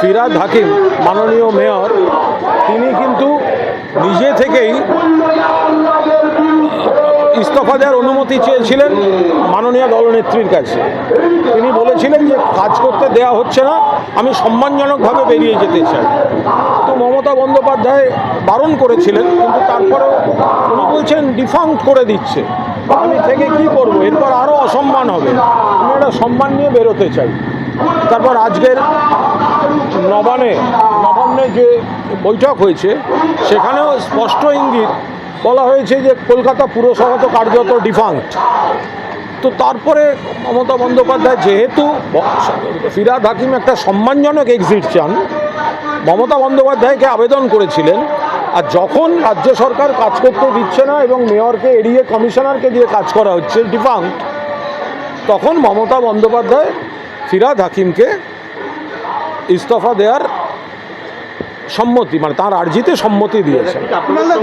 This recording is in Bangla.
ফিরহাদ হাকিম মাননীয় মেয়র তিনি কিন্তু নিজে থেকেই ইস্তফা দেওয়ার অনুমতি চেয়েছিলেন মাননীয় দলনেত্রীর কাছে। তিনি বলেছিলেন যে কাজ করতে দেয়া হচ্ছে না, আমি সম্মানজনকভাবে বেরিয়ে যেতে চাই। তো মমতা বন্দ্যোপাধ্যায় বারণ করেছিলেন, কিন্তু তারপরেও উনি বলছেন ডিফাঙ্ক্ট করে দিচ্ছে। আমি থেকে কি করব, এরপর আরও অসম্মান হবে, আমি একটা সম্মান নিয়ে বেরোতে চাই। তারপর আজকের নবান্নে যে বৈঠক হয়েছে সেখানেও স্পষ্ট ইঙ্গিত বলা হয়েছে যে কলকাতা পুরসভা তো কার্যত ডিফাঙ্ক্ট। তো তারপরে মমতা বন্দ্যোপাধ্যায় যেহেতু ফিরহাদ হাকিম একটা সম্মানজনক এক্সিট চান, মমতা বন্দ্যোপাধ্যায়কে আবেদন করেছিলেন। আর যখন রাজ্য সরকার কাজ করতে দিচ্ছে না এবং মেয়রকে এড়িয়ে কমিশনারকে দিয়ে কাজ করা হচ্ছে ডিফাঙ্ক্ট, তখন মমতা বন্দ্যোপাধ্যায় ফিরহাদ হাকিমকে ইস্তফা দেওয়ার সম্মতি, মানে তার আর্জিতে সম্মতি দিয়েছেন।